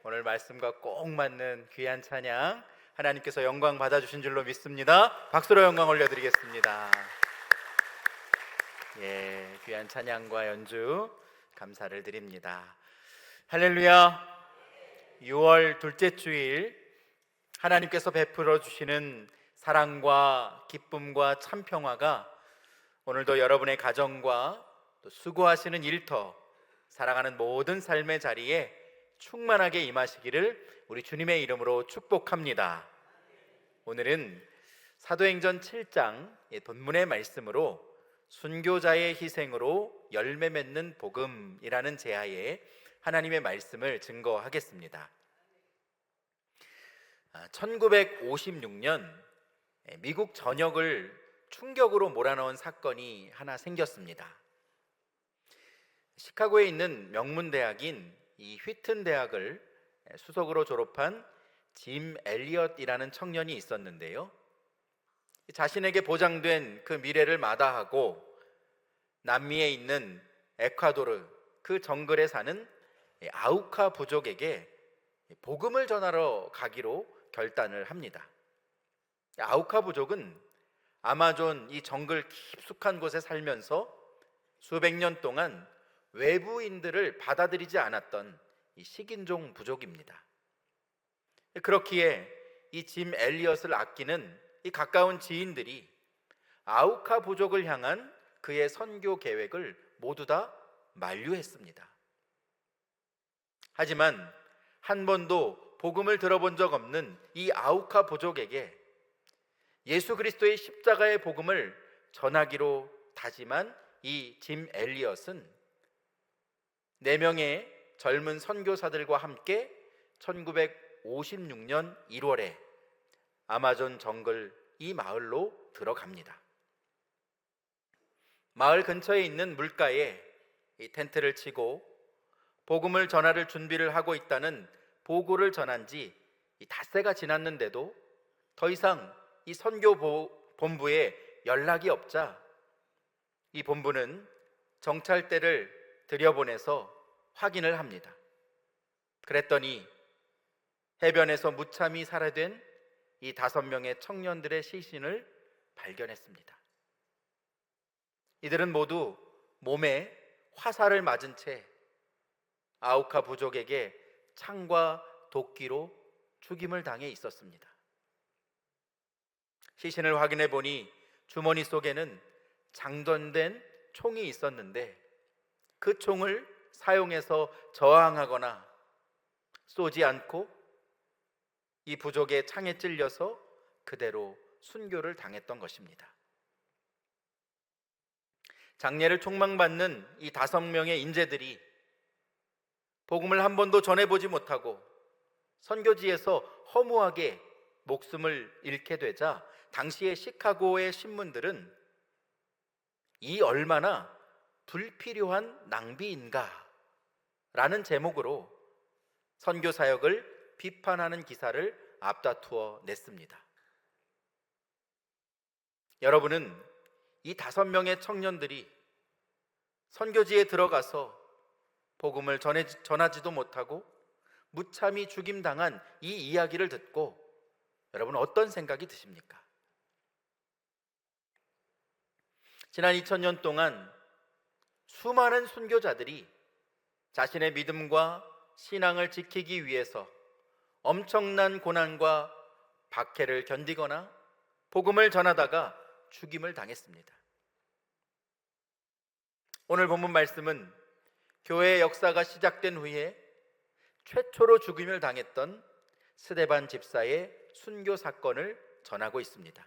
오늘 말씀과 꼭 맞는 귀한 찬양 하나님께서 영광 받아주신 줄로 믿습니다. 박수로 영광 올려드리겠습니다. 귀한 찬양과 연주 감사를 드립니다. 할렐루야. 6월 둘째 주일 하나님께서 베풀어 주시는 사랑과 기쁨과 참 평화가 오늘도 여러분의 가정과 또 수고하시는 일터, 살아가는 모든 삶의 자리에 충만하게 임하시기를 우리 주님의 이름으로 축복합니다. 오늘은 사도행전 7장 본문의 말씀으로 순교자의 희생으로 열매 맺는 복음이라는 제하에 하나님의 말씀을 증거하겠습니다. 1956년 미국 전역을 충격으로 몰아넣은 사건이 하나 생겼습니다. 시카고에 있는 명문 대학인 이 휘튼 대학을 수석으로 졸업한 짐 엘리엇이라는 청년이 있었는데요, 자신에게 보장된 그 미래를 마다하고 남미에 있는 에콰도르 그 정글에 사는 아우카 부족에게 복음을 전하러 가기로 결단을 합니다. 아우카 부족은 아마존 이 정글 깊숙한 곳에 살면서 수백 년 동안 외부인들을 받아들이지 않았던 이 식인종 부족입니다. 그렇기에 이 짐 엘리엇을 아끼는 이 가까운 지인들이 아우카 부족을 향한 그의 선교 계획을 모두 다 만류했습니다. 하지만 한 번도 복음을 들어본 적 없는 이 아우카 부족에게 예수 그리스도의 십자가의 복음을 전하기로 다짐한 이 짐 엘리엇은 4명의 젊은 선교사들과 함께 1956년 1월에 아마존 정글 이 마을로 들어갑니다. 마을 근처에 있는 물가에 이 텐트를 치고 복음을 전할 준비를 하고 있다는 보고를 전한 지 닷새가 지났는데도 더 이상 이 선교 본부에 연락이 없자 이 본부는 정찰대를 들여보내서 확인을 합니다. 그랬더니 해변에서 무참히 살해된 이 5명의 청년들의 시신을 발견했습니다. 이들은 모두 몸에 화살을 맞은 채 아우카 부족에게 창과 도끼로 죽임을 당해 있었습니다. 시신을 확인해 보니 주머니 속에는 장전된 총이 있었는데 그 총을 사용해서 저항하거나 쏘지 않고 이 부족의 창에 찔려서 그대로 순교를 당했던 것입니다. 장례를 촉망받는 이 5명의 인재들이 복음을 한 번도 전해보지 못하고 선교지에서 허무하게 목숨을 잃게 되자 당시의 시카고의 신문들은 이 얼마나 불필요한 낭비인가 라는 제목으로 선교 사역을 비판하는 기사를 앞다투어 냈습니다. 여러분은 이 5명의 청년들이 선교지에 들어가서 복음을 전하지도 못하고 무참히 죽임당한 이 이야기를 듣고 여러분 어떤 생각이 드십니까? 지난 2000년 동안 수많은 순교자들이 자신의 믿음과 신앙을 지키기 위해서 엄청난 고난과 박해를 견디거나 복음을 전하다가 죽임을 당했습니다. 오늘 본문 말씀은 교회의 역사가 시작된 후에 최초로 죽임을 당했던 스데반 집사의 순교 사건을 전하고 있습니다.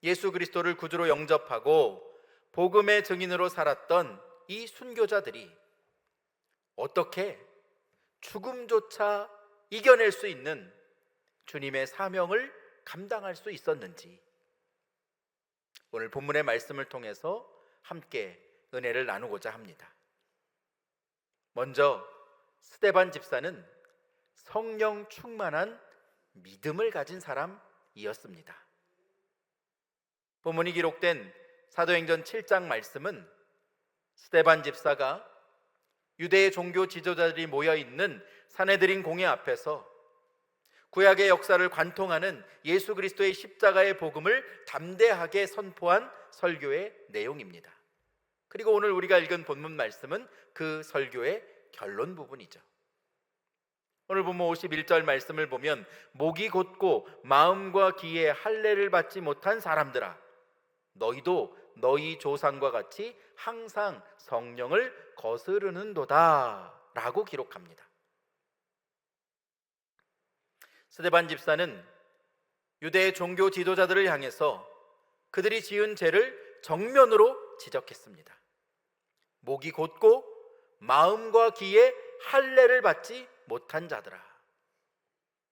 예수 그리스도를 구주로 영접하고 복음의 증인으로 살았던 이 순교자들이 어떻게 죽음조차 이겨낼 수 있는 주님의 사명을 감당할 수 있었는지 오늘 본문의 말씀을 통해서 함께 은혜를 나누고자 합니다. 먼저 스데반 집사는 성령 충만한 믿음을 가진 사람이었습니다. 본문이 기록된 사도행전 7장 말씀은 스데반 집사가 유대의 종교 지도자들이 모여 있는 산헤드린 공회 앞에서 구약의 역사를 관통하는 예수 그리스도의 십자가의 복음을 담대하게 선포한 설교의 내용입니다. 그리고 오늘 우리가 읽은 본문 말씀은 그 설교의 결론 부분이죠. 오늘 본문 51절 말씀을 보면 목이 곧고 마음과 귀에 할례를 받지 못한 사람들아, 너희도 너희 조상과 같이 항상 성령을 거스르는도다 라고 기록합니다. 스데반 집사는 유대의 종교 지도자들을 향해서 그들이 지은 죄를 정면으로 지적했습니다. 목이 곧고 마음과 귀에 할례를 받지 못한 자들아,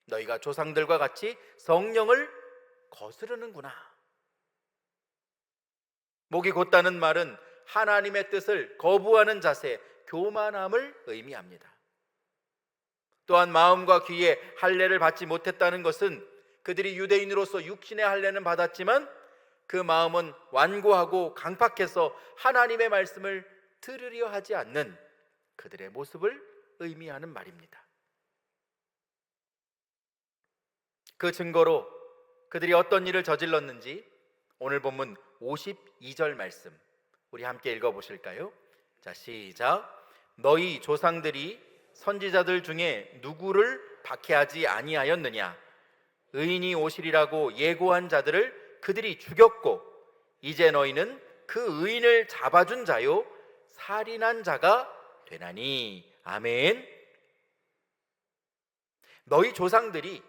너희가 조상들과 같이 성령을 거스르는구나. 목이 곧다는 말은 하나님의 뜻을 거부하는 자세, 교만함을 의미합니다. 또한 마음과 귀에 할례를 받지 못했다는 것은 그들이 유대인으로서 육신의 할례는 받았지만 그 마음은 완고하고 강팍해서 하나님의 말씀을 들으려 하지 않는 그들의 모습을 의미하는 말입니다. 그 증거로 그들이 어떤 일을 저질렀는지 오늘 본문 52절 말씀 우리 함께 읽어보실까요? 자, 시작. 너희 조상들이 선지자들 중에 누구를 박해하지 아니하였느냐? 의인이 오시리라고 예고한 자들을 그들이 죽였고 이제 너희는 그 의인을 잡아준 자요 살인한 자가 되나니. 아멘. 너희 조상들이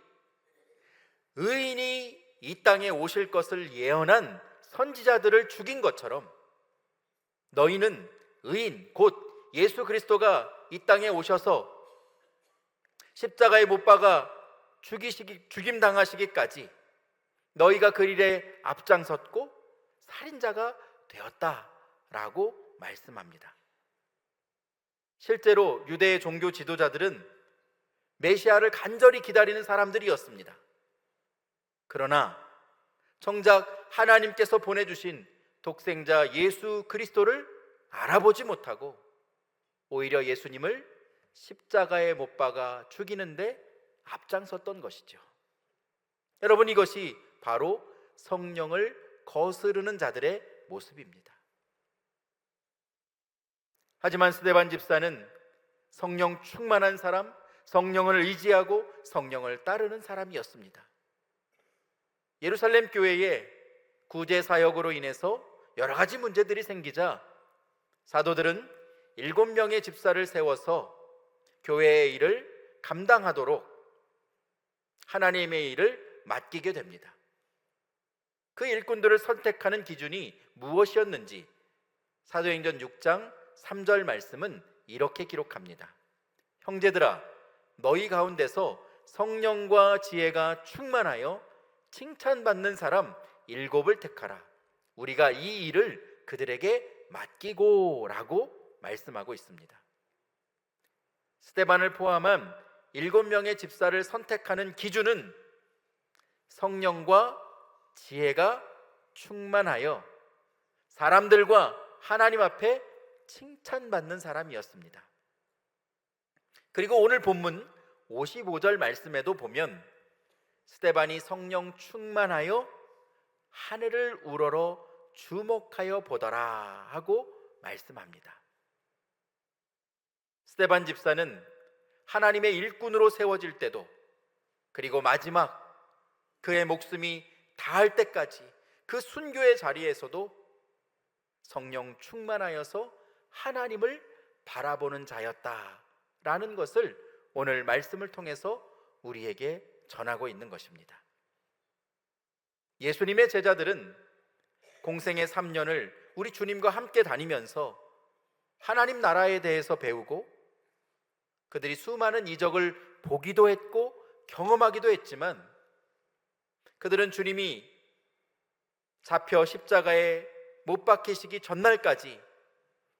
의인이 이 땅에 오실 것을 예언한 선지자들을 죽인 것처럼 너희는 의인 곧 예수 그리스도가 이 땅에 오셔서 십자가에 못 박아 죽임당하시기까지 너희가 그 일에 앞장섰고 살인자가 되었다라고 말씀합니다. 실제로 유대의 종교 지도자들은 메시아를 간절히 기다리는 사람들이었습니다. 그러나 정작 하나님께서 보내주신 독생자 예수 그리스도를 알아보지 못하고 오히려 예수님을 십자가에 못 박아 죽이는데 앞장섰던 것이죠. 여러분, 이것이 바로 성령을 거스르는 자들의 모습입니다. 하지만 스데반 집사는 성령 충만한 사람, 성령을 의지하고 성령을 따르는 사람이었습니다. 예루살렘 교회에 구제 사역으로 인해서 여러 가지 문제들이 생기자 사도들은 7명의 집사를 세워서 교회의 일을 감당하도록 하나님의 일을 맡기게 됩니다. 그 일꾼들을 선택하는 기준이 무엇이었는지 사도행전 6장 3절 말씀은 이렇게 기록합니다. 형제들아, 너희 가운데서 성령과 지혜가 충만하여 칭찬받는 사람 7을 택하라. 우리가 이 일을 그들에게 맡기고 라고 말씀하고 있습니다. 스데반을 포함한 7명의 집사를 선택하는 기준은 성령과 지혜가 충만하여 사람들과 하나님 앞에 칭찬받는 사람이었습니다. 그리고 오늘 본문 55절 말씀에도 보면 스데반이 성령 충만하여 하늘을 우러러 주목하여 보더라 하고 말씀합니다. 스데반 집사는 하나님의 일꾼으로 세워질 때도 그리고 마지막 그의 목숨이 다할 때까지 그 순교의 자리에서도 성령 충만하여서 하나님을 바라보는 자였다라는 것을 오늘 말씀을 통해서 우리에게 전하고 있는 것입니다. 예수님의 제자들은 공생의 3년을 우리 주님과 함께 다니면서 하나님 나라에 대해서 배우고 그들이 수많은 이적을 보기도 했고 경험하기도 했지만 그들은 주님이 잡혀 십자가에 못 박히시기 전날까지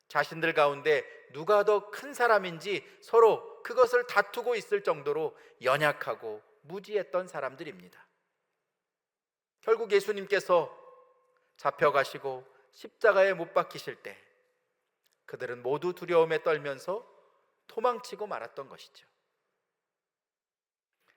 자신들 가운데 누가 더 큰 사람인지 서로 그것을 다투고 있을 정도로 연약하고 무지했던 사람들입니다. 결국 예수님께서 잡혀가시고 십자가에 못 박히실 때 그들은 모두 두려움에 떨면서 도망치고 말았던 것이죠.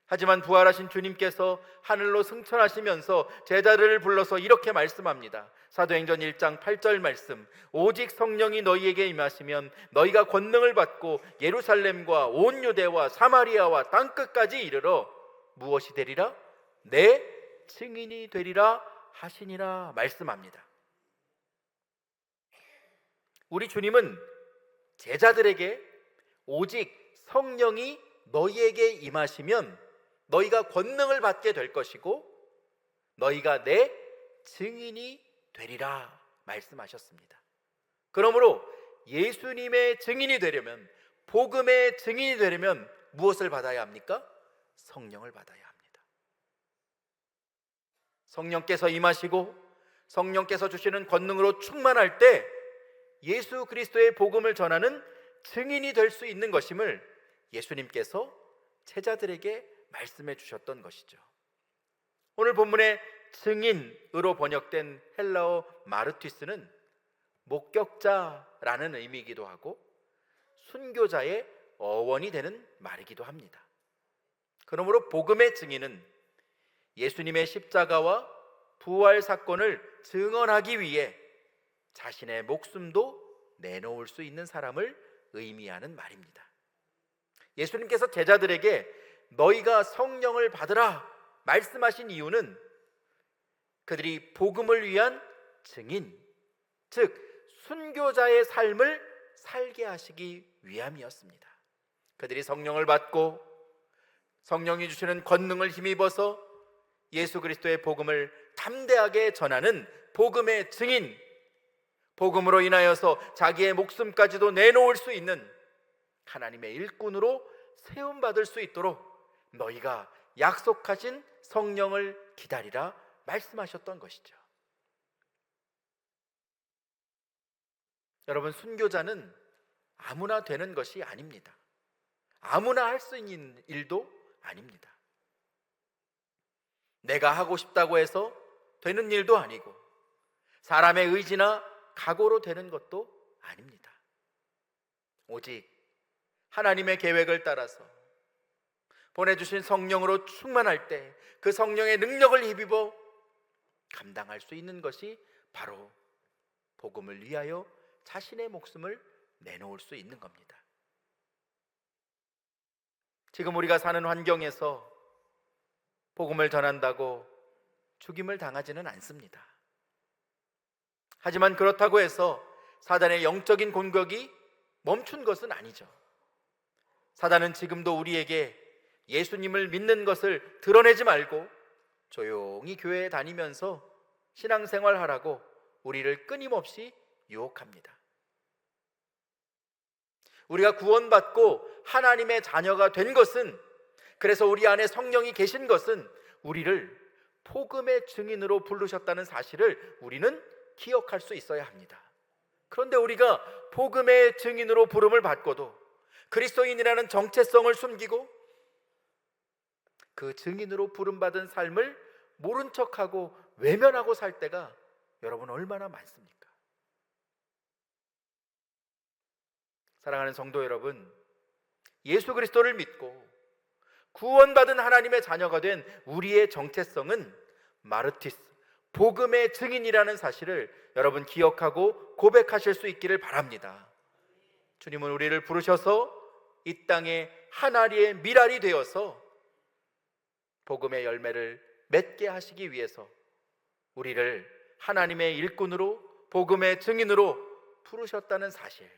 하지만 부활하신 주님께서 하늘로 승천하시면서 제자들을 불러서 이렇게 말씀합니다. 사도행전 1장 8절 말씀, 오직 성령이 너희에게 임하시면 너희가 권능을 받고 예루살렘과 온 유대와 사마리아와 땅끝까지 이르러 무엇이 되리라? 내 증인이 되리라 하시니라 말씀합니다. 우리 주님은 제자들에게 오직 성령이 너희에게 임하시면 너희가 권능을 받게 될 것이고 너희가 내 증인이 되리라 말씀하셨습니다. 그러므로 예수님의 증인이 되려면, 복음의 증인이 되려면 무엇을 받아야 합니까? 성령을 받아야 합니다. 성령께서 임하시고 성령께서 주시는 권능으로 충만할 때 예수 그리스도의 복음을 전하는 증인이 될 수 있는 것임을 예수님께서 제자들에게 말씀해 주셨던 것이죠. 오늘 본문의 증인으로 번역된 헬라어 마르티스는 목격자라는 의미이기도 하고 순교자의 어원이 되는 말이기도 합니다. 그러므로 복음의 증인은 예수님의 십자가와 부활 사건을 증언하기 위해 자신의 목숨도 내놓을 수 있는 사람을 의미하는 말입니다. 예수님께서 제자들에게 너희가 성령을 받으라 말씀하신 이유는 그들이 복음을 위한 증인, 즉 순교자의 삶을 살게 하시기 위함이었습니다. 그들이 성령을 받고 성령이 주시는 권능을 힘입어서 예수 그리스도의 복음을 담대하게 전하는 복음의 증인, 복음으로 인하여서 자기의 목숨까지도 내놓을 수 있는 하나님의 일꾼으로 세움받을 수 있도록 너희가 약속하신 성령을 기다리라 말씀하셨던 것이죠. 여러분, 순교자는 아무나 되는 것이 아닙니다. 아무나 할 수 있는 일도 아닙니다. 내가 하고 싶다고 해서 되는 일도 아니고 사람의 의지나 각오로 되는 것도 아닙니다. 오직 하나님의 계획을 따라서 보내주신 성령으로 충만할 때 그 성령의 능력을 힘입어 감당할 수 있는 것이 바로 복음을 위하여 자신의 목숨을 내놓을 수 있는 겁니다. 지금 우리가 사는 환경에서 복음을 전한다고 죽임을 당하지는 않습니다. 하지만 그렇다고 해서 사단의 영적인 공격이 멈춘 것은 아니죠. 사단은 지금도 우리에게 예수님을 믿는 것을 드러내지 말고 조용히 교회에 다니면서 신앙생활하라고 우리를 끊임없이 유혹합니다. 우리가 구원받고 하나님의 자녀가 된 것은, 그래서 우리 안에 성령이 계신 것은 우리를 복음의 증인으로 부르셨다는 사실을 우리는 기억할 수 있어야 합니다. 그런데 우리가 복음의 증인으로 부름을 받고도 그리스도인이라는 정체성을 숨기고 그 증인으로 부름받은 삶을 모른 척하고 외면하고 살 때가 여러분 얼마나 많습니까? 사랑하는 성도 여러분, 예수 그리스도를 믿고 구원받은 하나님의 자녀가 된 우리의 정체성은 마르티스, 복음의 증인이라는 사실을 여러분 기억하고 고백하실 수 있기를 바랍니다. 주님은 우리를 부르셔서 이 땅에 한 알의 밀알이 되어서 복음의 열매를 맺게 하시기 위해서 우리를 하나님의 일꾼으로, 복음의 증인으로 부르셨다는 사실,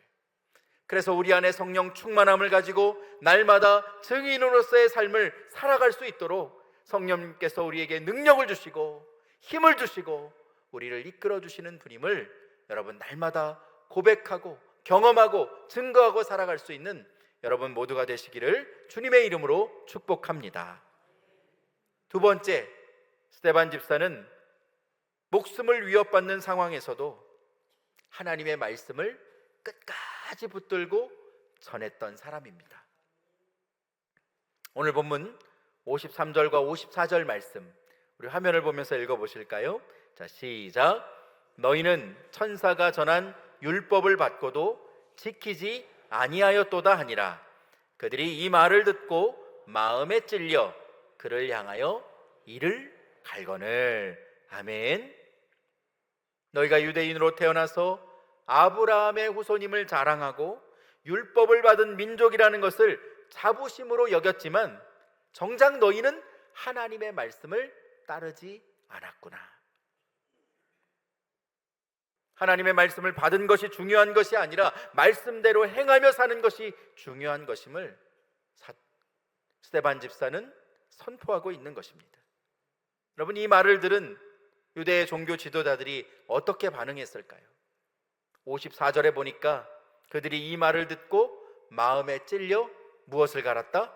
그래서 우리 안에 성령 충만함을 가지고 날마다 증인으로서의 삶을 살아갈 수 있도록 성령님께서 우리에게 능력을 주시고 힘을 주시고 우리를 이끌어 주시는 분임을 여러분 날마다 고백하고 경험하고 증거하고 살아갈 수 있는 여러분 모두가 되시기를 주님의 이름으로 축복합니다. 두 번째, 스데반 집사는 목숨을 위협받는 상황에서도 하나님의 말씀을 끝까지 붙들고 전했던 사람입니다. 오늘 본문 53절과 54절 말씀 우리 화면을 보면서 읽어보실까요? 자, 시작. 너희는 천사가 전한 율법을 받고도 지키지 아니하였도다 하니라. 그들이 이 말을 듣고 마음에 찔려 그를 향하여 이를 갈거늘. 아멘. 너희가 유대인으로 태어나서 아브라함의 후손임을 자랑하고 율법을 받은 민족이라는 것을 자부심으로 여겼지만 정작 너희는 하나님의 말씀을 따르지 않았구나. 하나님의 말씀을 받은 것이 중요한 것이 아니라 말씀대로 행하며 사는 것이 중요한 것임을 스데반 집사는 선포하고 있는 것입니다. 여러분, 이 말을 들은 유대의 종교 지도자들이 어떻게 반응했을까요? 54절에 보니까 그들이 이 말을 듣고 마음에 찔려 무엇을 갈았다?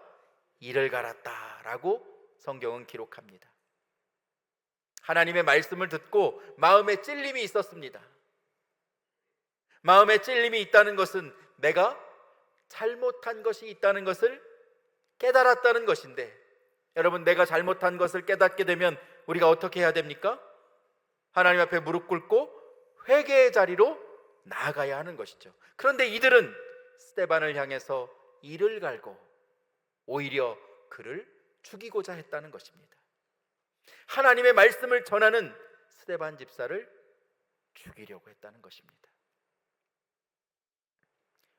이를 갈았다 라고 성경은 기록합니다. 하나님의 말씀을 듣고 마음에 찔림이 있었습니다. 마음에 찔림이 있다는 것은 내가 잘못한 것이 있다는 것을 깨달았다는 것인데, 여러분, 내가 잘못한 것을 깨닫게 되면 우리가 어떻게 해야 됩니까? 하나님 앞에 무릎 꿇고 회개의 자리로 나아가야 하는 것이죠. 그런데 이들은 스데반을 향해서 이를 갈고 오히려 그를 죽이고자 했다는 것입니다. 하나님의 말씀을 전하는 스데반 집사를 죽이려고 했다는 것입니다.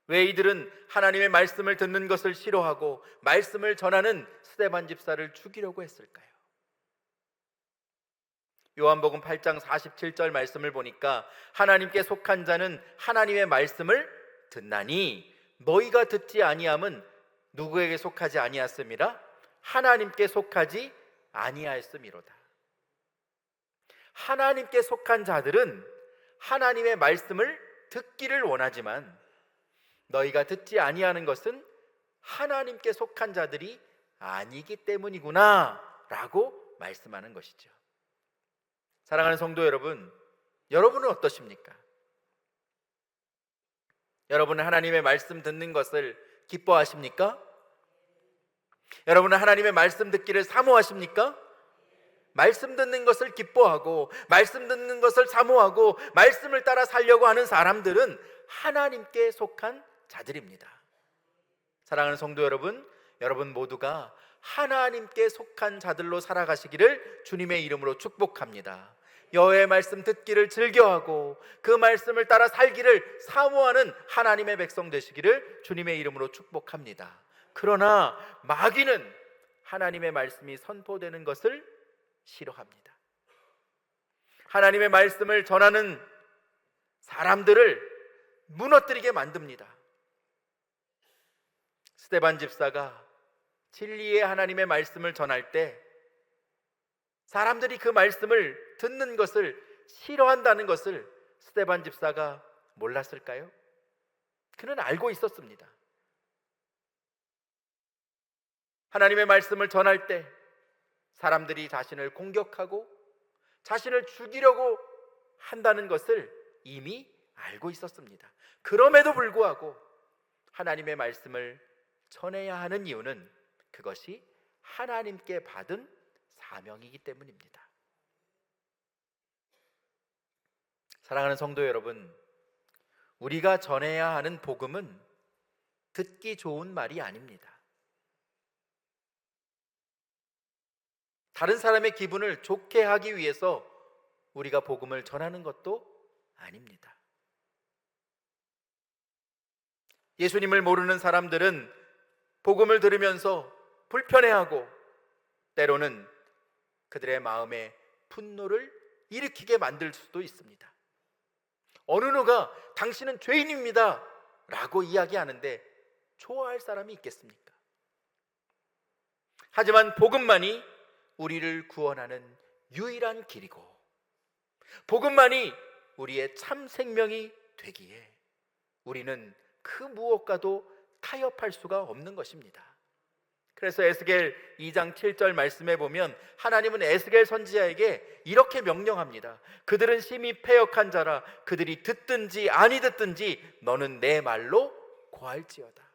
왜 이들은 하나님의 말씀을 듣는 것을 싫어하고 말씀을 전하는 스데반 집사를 죽이려고 했을까요? 요한복음 8장 47절 말씀을 보니까 하나님께 속한 자는 하나님의 말씀을 듣나니 너희가 듣지 아니함은 누구에게 속하지 아니하였음이라? 하나님께 속하지 아니하였음이로다. 하나님께 속한 자들은 하나님의 말씀을 듣기를 원하지만 너희가 듣지 아니하는 것은 하나님께 속한 자들이 아니기 때문이구나 라고 말씀하는 것이죠. 사랑하는 성도 여러분, 여러분은 어떠십니까? 여러분은 하나님의 말씀 듣는 것을 기뻐하십니까? 여러분은 하나님의 말씀 듣기를 사모하십니까? 말씀 듣는 것을 기뻐하고 말씀 듣는 것을 사모하고 말씀을 따라 살려고 하는 사람들은 하나님께 속한 자들입니다. 사랑하는 성도 여러분, 여러분 모두가 하나님께 속한 자들로 살아가시기를 주님의 이름으로 축복합니다. 여호와의 말씀 듣기를 즐겨하고 그 말씀을 따라 살기를 사모하는 하나님의 백성 되시기를 주님의 이름으로 축복합니다. 그러나 마귀는 하나님의 말씀이 선포되는 것을 싫어합니다. 하나님의 말씀을 전하는 사람들을 무너뜨리게 만듭니다. 스데반 집사가 진리의 하나님의 말씀을 전할 때 사람들이 그 말씀을 듣는 것을 싫어한다는 것을 스데반 집사가 몰랐을까요? 그는 알고 있었습니다. 하나님의 말씀을 전할 때 사람들이 자신을 공격하고 자신을 죽이려고 한다는 것을 이미 알고 있었습니다. 그럼에도 불구하고 하나님의 말씀을 전해야 하는 이유는 그것이 하나님께 받은 사명이기 때문입니다. 사랑하는 성도 여러분, 우리가 전해야 하는 복음은 듣기 좋은 말이 아닙니다. 다른 사람의 기분을 좋게 하기 위해서 우리가 복음을 전하는 것도 아닙니다. 예수님을 모르는 사람들은 복음을 들으면서 불편해하고 때로는 그들의 마음에 분노를 일으키게 만들 수도 있습니다. 어느 누가 당신은 죄인입니다 라고 이야기하는데 좋아할 사람이 있겠습니까? 하지만 복음만이 우리를 구원하는 유일한 길이고 복음만이 우리의 참 생명이 되기에 우리는 그 무엇과도 타협할 수가 없는 것입니다. 그래서 에스겔 2장 7절 말씀에 보면 하나님은 에스겔 선지자에게 이렇게 명령합니다. 그들은 심히 패역한 자라. 그들이 듣든지 아니 듣든지 너는 내 말로 고할지어다.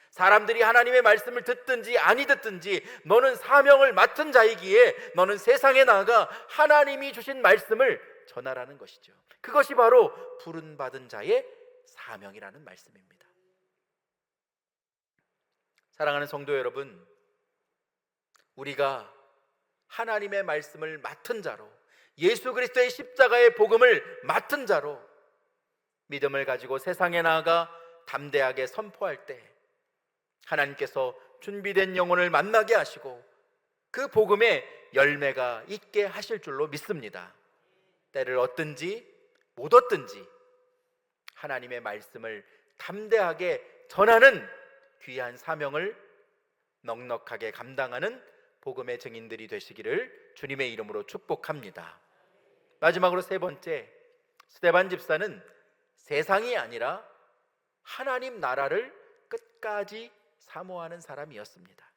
사람들이 하나님의 말씀을 듣든지 아니 듣든지 너는 사명을 맡은 자이기에 너는 세상에 나아가 하나님이 주신 말씀을 전하라는 것이죠. 그것이 바로 부름받은 자의 사명이라는 말씀입니다. 사랑하는 성도 여러분, 우리가 하나님의 말씀을 맡은 자로, 예수 그리스도의 십자가의 복음을 맡은 자로 믿음을 가지고 세상에 나아가 담대하게 선포할 때 하나님께서 준비된 영혼을 만나게 하시고 그 복음의 열매가 있게 하실 줄로 믿습니다. 때를 얻든지 못 얻든지 하나님의 말씀을 담대하게 전하는 귀한 사명을 넉넉하게 감당하는 복음의 증인들이 되시기를 주님의 이름으로 축복합니다. 마지막으로 세 번째, 스데반 집사는 세상이 아니라 하나님 나라를 끝까지 사모하는 사람이었습니다.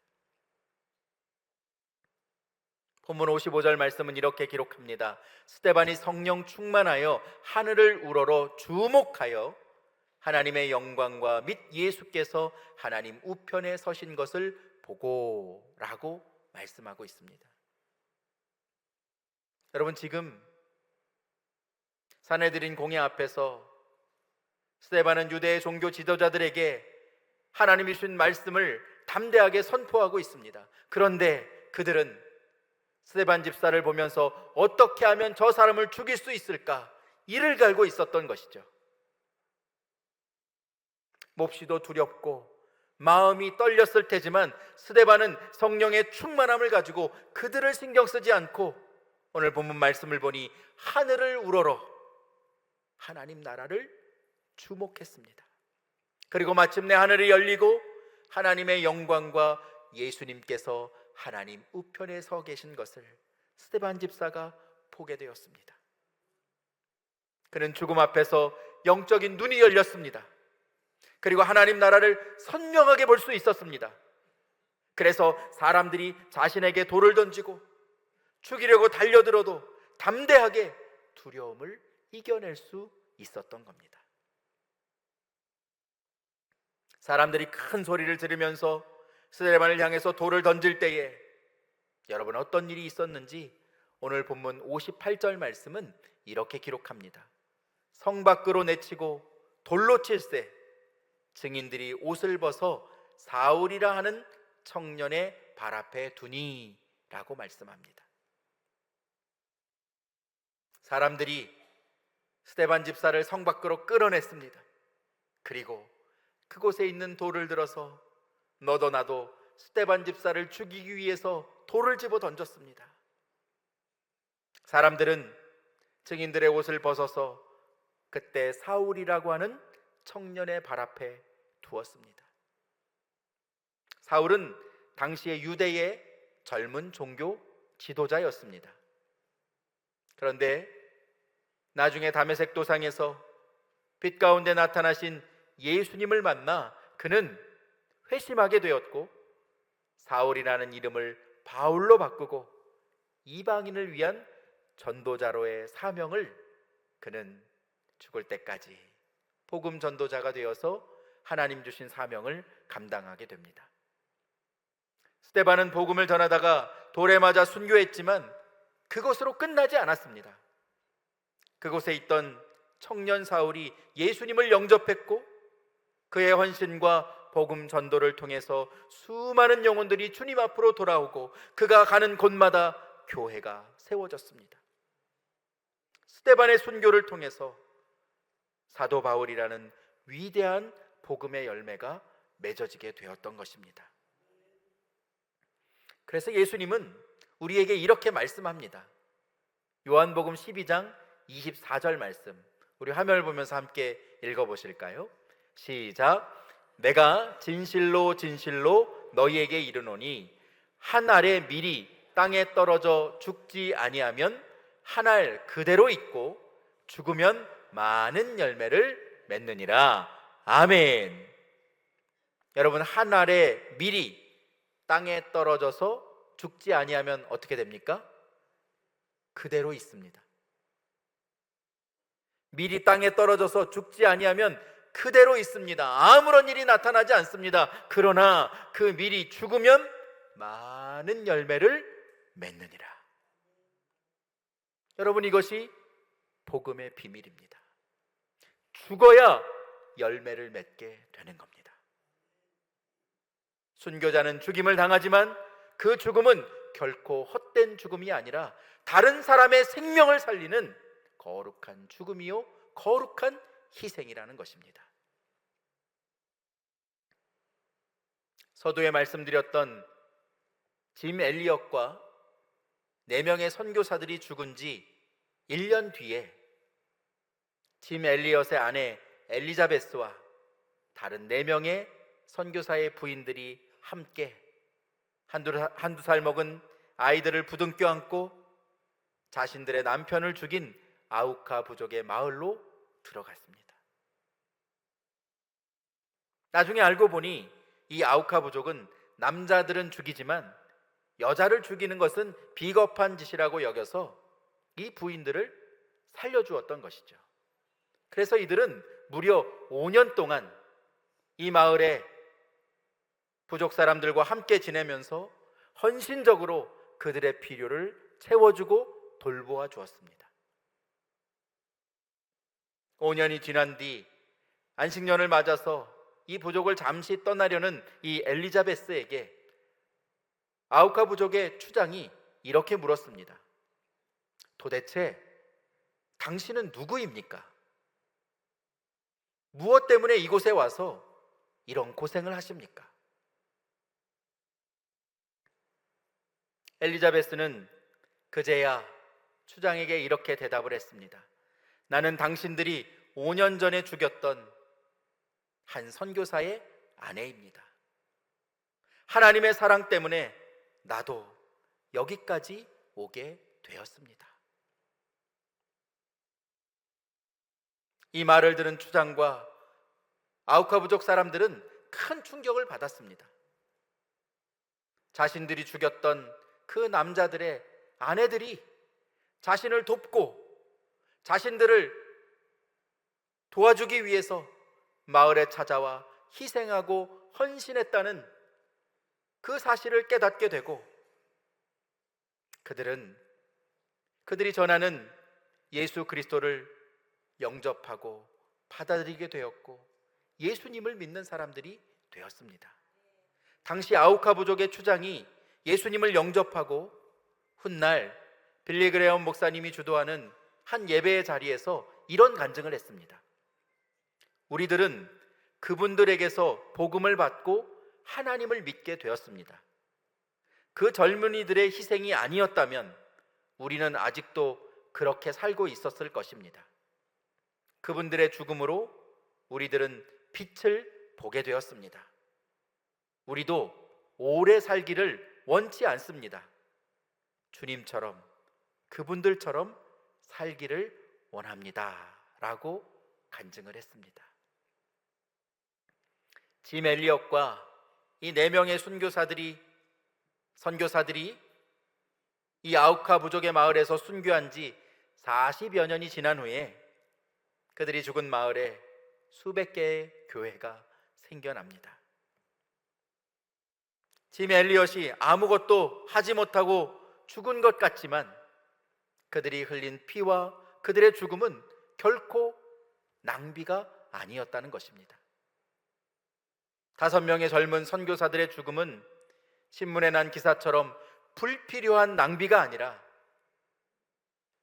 본문 55절 말씀은 이렇게 기록합니다. 스데반이 성령 충만하여 하늘을 우러러 주목하여 하나님의 영광과 및 예수께서 하나님 우편에 서신 것을 보고 라고 말씀하고 있습니다. 여러분, 지금 산헤드린 공회 앞에서 스데반은 유대의 종교 지도자들에게 하나님이 주신 말씀을 담대하게 선포하고 있습니다. 그런데 그들은 스데반 집사를 보면서 어떻게 하면 저 사람을 죽일 수 있을까 이를 갈고 있었던 것이죠. 몹시도 두렵고 마음이 떨렸을 테지만 스데반은 성령의 충만함을 가지고 그들을 신경 쓰지 않고 오늘 본문 말씀을 보니 하늘을 우러러 하나님 나라를 주목했습니다. 그리고 마침내 하늘이 열리고 하나님의 영광과 예수님께서 하나님 우편에 서 계신 것을 스데반 집사가 보게 되었습니다. 그는 죽음 앞에서 영적인 눈이 열렸습니다. 그리고 하나님 나라를 선명하게 볼 수 있었습니다. 그래서 사람들이 자신에게 돌을 던지고 죽이려고 달려들어도 담대하게 두려움을 이겨낼 수 있었던 겁니다. 사람들이 큰 소리를 지르면서 스데반을 향해서 돌을 던질 때에 여러분 어떤 일이 있었는지 오늘 본문 58절 말씀은 이렇게 기록합니다. 성 밖으로 내치고 돌로 칠세 증인들이 옷을 벗어 사울이라 하는 청년의 발 앞에 두니 라고 말씀합니다. 사람들이 스데반 집사를 성 밖으로 끌어냈습니다. 그리고 그곳에 있는 돌을 들어서 너도 나도 스데반 집사를 죽이기 위해서 돌을 집어 던졌습니다. 사람들은 증인들의 옷을 벗어서 그때 사울이라고 하는 청년의 발 앞에 두었습니다. 사울은 당시의 유대의 젊은 종교 지도자였습니다. 그런데 나중에 다메섹 도상에서 빛 가운데 나타나신 예수님을 만나 그는 회심하게 되었고 사울이라는 이름을 바울로 바꾸고 이방인을 위한 전도자로의 사명을 그는 죽을 때까지 복음 전도자가 되어서 하나님 주신 사명을 감당하게 됩니다. 스데반은 복음을 전하다가 돌에 맞아 순교했지만 그것으로 끝나지 않았습니다. 그곳에 있던 청년 사울이 예수님을 영접했고 그의 헌신과 복음 전도를 통해서 수많은 영혼들이 주님 앞으로 돌아오고 그가 가는 곳마다 교회가 세워졌습니다. 스데반의 순교를 통해서 사도 바울이라는 위대한 복음의 열매가 맺어지게 되었던 것입니다. 그래서 예수님은 우리에게 이렇게 말씀합니다. 요한복음 12장 24절 말씀, 우리 화면을 보면서 함께 읽어보실까요? 시작. 내가 진실로 진실로 너희에게 이르노니 한 알의 밀이 땅에 떨어져 죽지 아니하면 한 알 그대로 있고 죽으면 많은 열매를 맺느니라. 아멘. 여러분, 한 알의 밀이 땅에 떨어져서 죽지 아니하면 어떻게 됩니까? 그대로 있습니다. 밀이 땅에 떨어져서 죽지 아니하면 그대로 있습니다. 아무런 일이 나타나지 않습니다. 그러나 그 밀이 죽으면 많은 열매를 맺느니라. 여러분, 이것이 복음의 비밀입니다. 죽어야 열매를 맺게 되는 겁니다. 순교자는 죽임을 당하지만 그 죽음은 결코 헛된 죽음이 아니라 다른 사람의 생명을 살리는 거룩한 죽음이요 거룩한 희생이라는 것입니다. 서두에 말씀드렸던 짐 엘리엇과 4명의 선교사들이 죽은 지 1년 뒤에 짐 엘리엇의 아내 엘리자베스와 다른 4명의 선교사의 부인들이 함께 한두 살 먹은 아이들을 부둥켜 안고 자신들의 남편을 죽인 아우카 부족의 마을로 들어갔습니다. 나중에 알고 보니 이 아우카 부족은 남자들은 죽이지만 여자를 죽이는 것은 비겁한 짓이라고 여겨서 이 부인들을 살려주었던 것이죠. 그래서 이들은 무려 5년 동안 이 마을의 부족 사람들과 함께 지내면서 헌신적으로 그들의 필요를 채워주고 돌보아 주었습니다. 5년이 지난 뒤 안식년을 맞아서 이 부족을 잠시 떠나려는 이 엘리자베스에게 아우카 부족의 추장이 이렇게 물었습니다. 도대체 당신은 누구입니까? 무엇 때문에 이곳에 와서 이런 고생을 하십니까? 엘리자베스는 그제야 추장에게 이렇게 대답을 했습니다. 나는 당신들이 5년 전에 죽였던 한 선교사의 아내입니다. 하나님의 사랑 때문에 나도 여기까지 오게 되었습니다. 이 말을 들은 추장과 아우카 부족 사람들은 큰 충격을 받았습니다. 자신들이 죽였던 그 남자들의 아내들이 자신을 돕고 자신들을 도와주기 위해서 마을에 찾아와 희생하고 헌신했다는 그 사실을 깨닫게 되고 그들이 전하는 예수 그리스도를 영접하고 받아들이게 되었고 예수님을 믿는 사람들이 되었습니다. 당시 아우카 부족의 추장이 예수님을 영접하고 훗날 빌리 그레엄 목사님이 주도하는 한 예배의 자리에서 이런 간증을 했습니다. 우리들은 그분들에게서 복음을 받고 하나님을 믿게 되었습니다. 그 젊은이들의 희생이 아니었다면 우리는 아직도 그렇게 살고 있었을 것입니다. 그분들의 죽음으로 우리들은 빛을 보게 되었습니다. 우리도 오래 살기를 원치 않습니다. 주님처럼 그분들처럼 살기를 원합니다 라고 간증을 했습니다. 짐 엘리엇과 이 4명의 선교사들이 이 아우카 부족의 마을에서 순교한 지 40여 년이 지난 후에 그들이 죽은 마을에 수백 개의 교회가 생겨납니다. 짐 엘리엇이 아무것도 하지 못하고 죽은 것 같지만 그들이 흘린 피와 그들의 죽음은 결코 낭비가 아니었다는 것입니다. 5명의 젊은 선교사들의 죽음은 신문에 난 기사처럼 불필요한 낭비가 아니라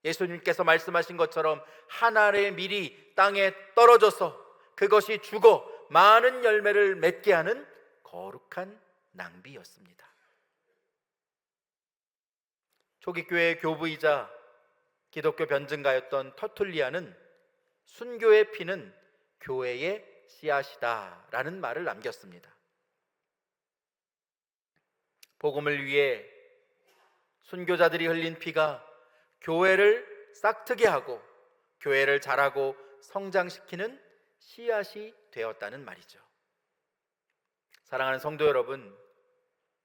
예수님께서 말씀하신 것처럼 한 알의 밀이 땅에 떨어져서 그것이 죽어 많은 열매를 맺게 하는 거룩한 낭비였습니다. 초기 교회의 교부이자 기독교 변증가였던 터툴리아는 순교의 피는 교회의 씨앗이다 라는 말을 남겼습니다. 복음을 위해 순교자들이 흘린 피가 교회를 싹트게 하고 교회를 자라고 성장시키는 씨앗이 되었다는 말이죠. 사랑하는 성도 여러분,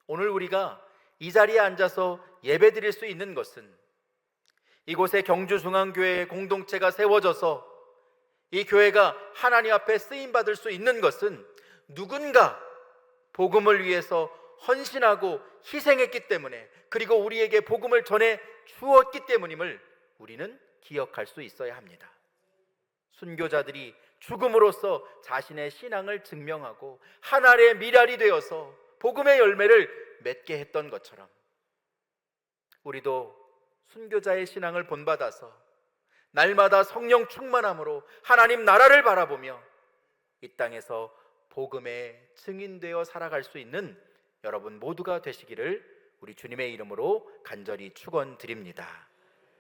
오늘 우리가 이 자리에 앉아서 예배드릴 수 있는 것은 이곳에 경주중앙교회의 공동체가 세워져서 이 교회가 하나님 앞에 쓰임받을 수 있는 것은 누군가 복음을 위해서 헌신하고 희생했기 때문에, 그리고 우리에게 복음을 전해 주었기 때문임을 우리는 기억할 수 있어야 합니다. 순교자들이 죽음으로써 자신의 신앙을 증명하고 하나님의 미랄이 되어서 복음의 열매를 맺게 했던 것처럼 우리도 순교자의 신앙을 본받아서 날마다 성령 충만함으로 하나님 나라를 바라보며 이 땅에서 복음의 증인되어 살아갈 수 있는 여러분 모두가 되시기를 우리 주님의 이름으로 간절히 축원드립니다.